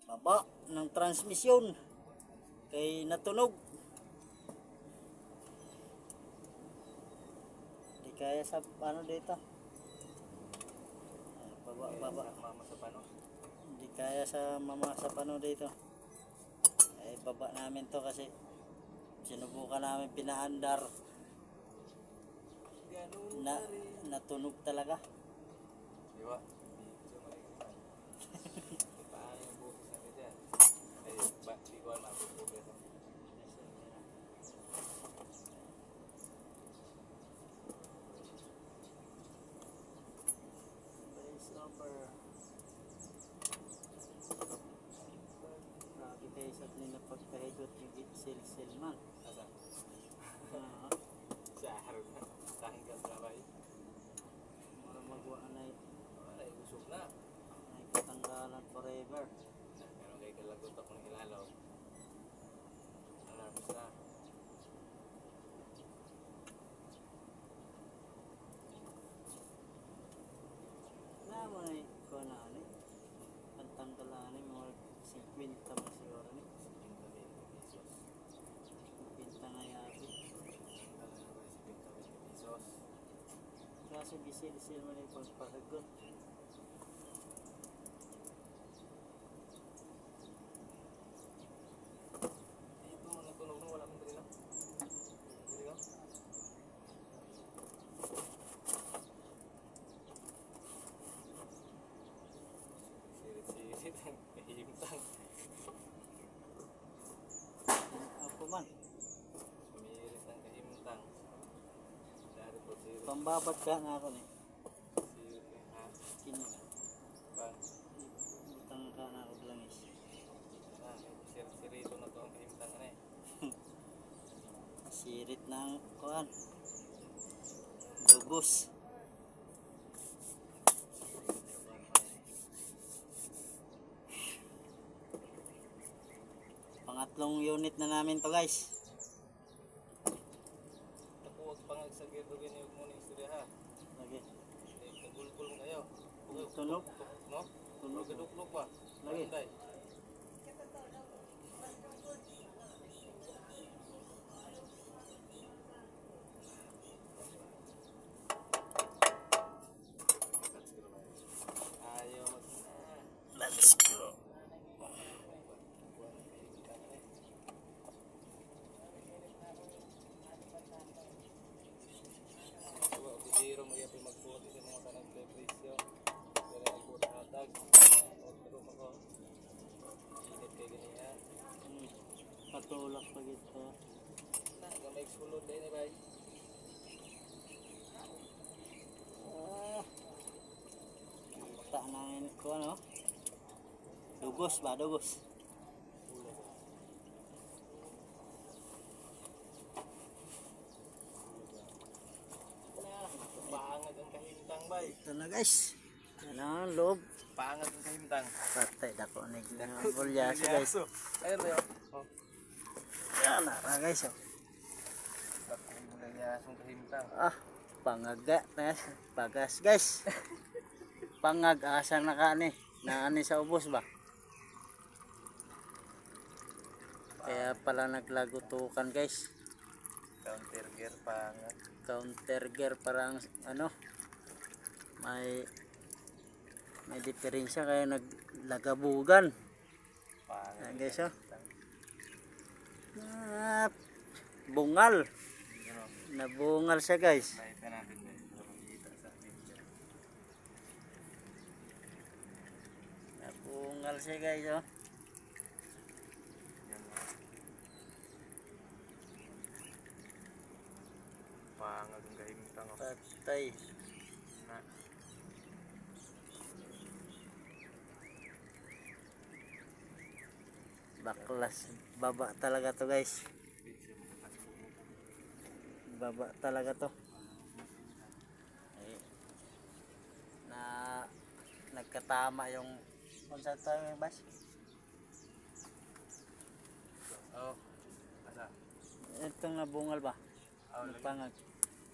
baba ng transmisyon kay natunog. Di kaya sa ano dito. Baba. Mama sa pano. Di kaya sa mama sa pano dito. Ay baba namin to kasi sinubukan namin pinaandar. Na natunog talaga. Di ba? Paano yung bukas natin dyan? Ay, di ko alam ang bukas. Base over. Nakita isat nila pagkahigot yung sil man. Asa? Ah, Sa harap na. Tahing ka sa labay. Mura magwa na Ay, usok na. ay katanggalan forever. Pero kay kalagot ako ng ilalaw. Alarms na. Na mo na ko na ani. Pantanggalan ni mga 50 pa siguro ni. Pinta nga yabi. Kasi bisil mo na yung pagpahagot. Ito mo natunog na wala mong dali na. Dali ka? Sirit-sirit ang kahimtang. Ako man, Sumirit ang kahimtang. Dari po sirit. pambabad ka na ako ni. Sirit na ha. Kini, Pang. butang ka na ako langis. Sirit-sirito na to ang kahimtang na eh. Sirit ng kuan. Dugos. Pangatlong unit na namin to guys. Nakuwag pangag sa girdo giniyog mo ng istorya ha. Lagi. Kagulkul mo kayo. Tunog. No? Tunog. Kaduklog ba? Lagi. Panday. Ayaw mag... Let's go. Diba, bihiro mo yapi magputi sa mga kanang presyo. Dala nagputi hatag. Pero ako. Init kay ganiya. Patulak pa gito. Na, gamay sulod din eh bay. Ah. Kita namin ko ano. Dugos ba? Dugos. Pangag ang kahimtang bay. Ito na guys. Ano ang loob? Pangag ang kahimtang. Patay dako na yung bulyaso guys. Ayun ba yun? Oh. Yan na guys. Oh. Bakong bulayasong kahimtang. Ah, pangaga na pagas guys. Pangag asang nakani. Naani sa ubos ba? Kaya pala naglagutukan guys. Counter gear pangag. Counter gear parang ano may diferensya kaya naglagabugan. Pangag. Ayan guys oh. Ah, bungal. Nabungal siya guys. Nakita natin guys. Nakita sa video. Nabungal siya guys oh. Yan o. Pangag ang kahimtang o. Patay. Na. Baklas. Baba talaga to guys. Baba talaga to. Ay, na nagkatama yung kung saan tayo yung bus. Oh. Asa? Itong nabungal ba? Oh, lagi. Nagpangag.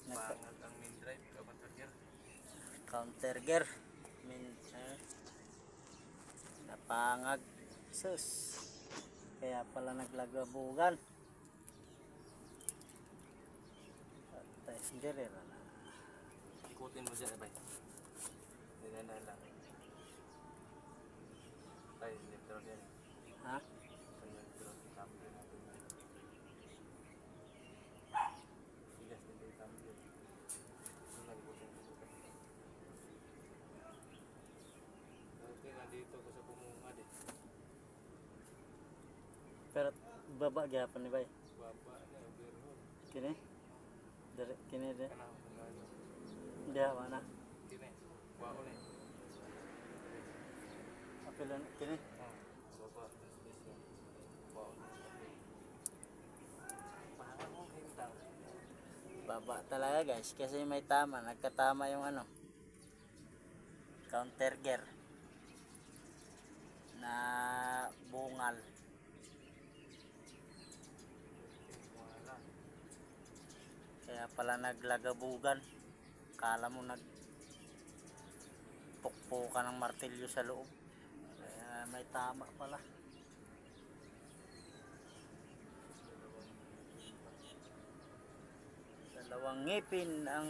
Pangag ang main drive. Ikaw counter gear. Counter gear. Napangag. Sus. Kaya pala naglagabugan. Patay gerera na. Ikutin mo dyan, bay. Dinanaan lang. Ay, literal yan. Ha? Literal, cambio natin. Tigas din yung cambio. Yung nagbutin ko. Okay, nandito ko sa bumungad eh. Pero baba gyapon ni bay. Baba na, overhaul. Kini. Dire kini dire. Kana, kana. Dia mana? Kini, wao na eh. Apilan kini. Baba, transmission. Wao na. Parang mo hintang. Baba talaga guys kasi may tama, nagkatama yung ano. Counter gear na bungal. Wala. Kaya pala naglagabugan. Kala mo pukpo ka ng martilyo sa loob. Kaya may tama pala. Dalawang ngipin ang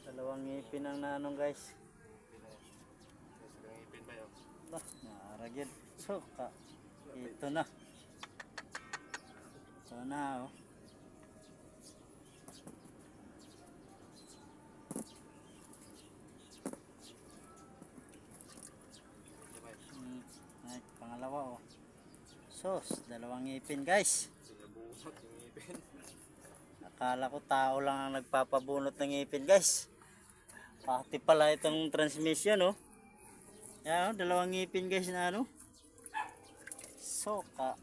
dalawang ngipin ang nanong guys. Ngipin ba yun? Bah, naaragid. So, ito na. Ito na oh. Ay, pangalawa oh. Sos, dalawang ngipin guys. Sinabunot yung ngipin. Akala ko tao lang ang nagpapabunot ng ngipin guys. Pati pala itong transmission oh. Yan oh, dalawang ngipin guys na ano. Soka.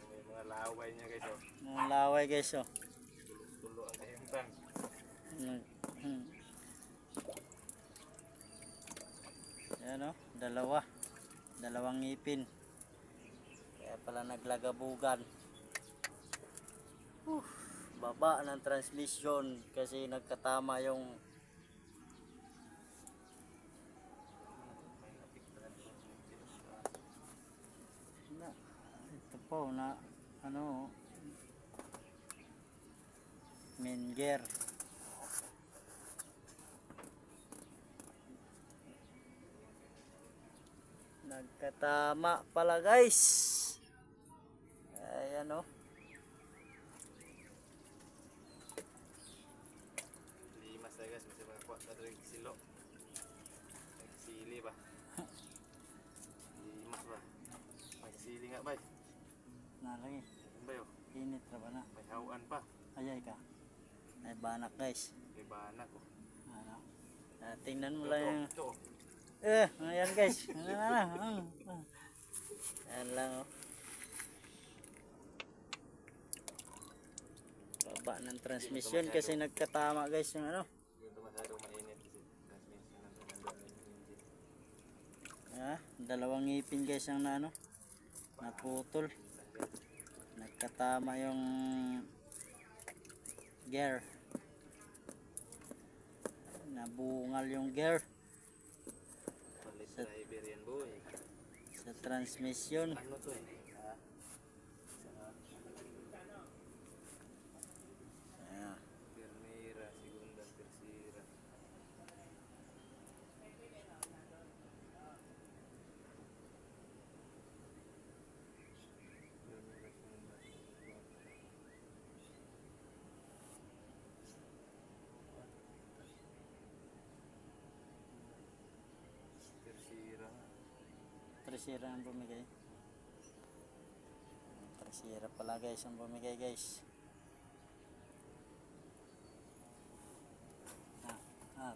May mga laway niya guys oh. Mga laway guys oh. Tulo ang kahintang. Yan oh, dalawang ngipin. Kaya pala naglagabugan. Baba ng transmission kasi nagkatama yung na, ito po na ano main gear. Nagkatama pala guys. Ayan oh. Limas na guys, masih mga kuwat na rin silo. Nagsili ba? Limas ba? Magsili nga ba? Nalagi. Ano ba yun? Init na ba na? May hawan pa. Ayay ka. Ay banak guys. May banak ko. Ano? Tingnan mo lang yung Ito. ayan guys. Ayan lang oh. Baba ng transmission kasi nagkatama guys yung ano. Ito masyadong mainit kasi transmission nandun yung engine. Dalawang ngipin guys ang na ano. Naputol. Nagkatama yung gear. Nabungal yung gear Palit driver yan boy. sa transmission. Ano to eh? Ayan. Primera, segunda, tercera. Primera, segunda, tercera. Tresira ang bumigay. Tresira pala guys ang bumigay guys.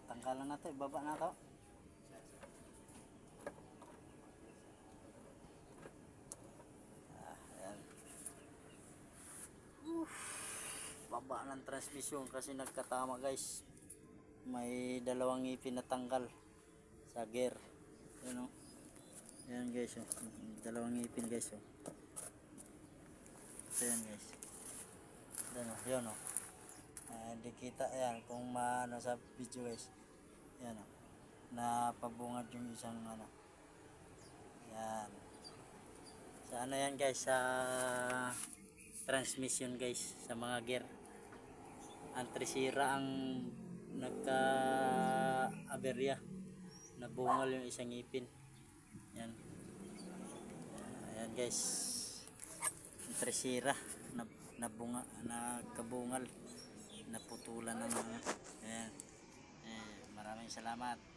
Tanggalan na to, ibaba na to. Ayan. Baba ng transmission kasi nagkatama guys. May dalawang ngipin na tanggal sa gear. Ayan o. Ayan guys oh. Dalawang ngipin guys oh. Ayan guys. Ayan o. Yun o. Hindi kita yan kung maano sa video guys. Yan o. Napabungad yung isang ano. Yan. Sa ano yan guys, sa transmission guys, sa mga gear. Ang tresira ang nagka-aberya. Nabungal yung isang ngipin. Yan. Ayan guys. Ang tresira nabunga, nagkabungal, naputulan ng mga. Ayan. Maraming salamat.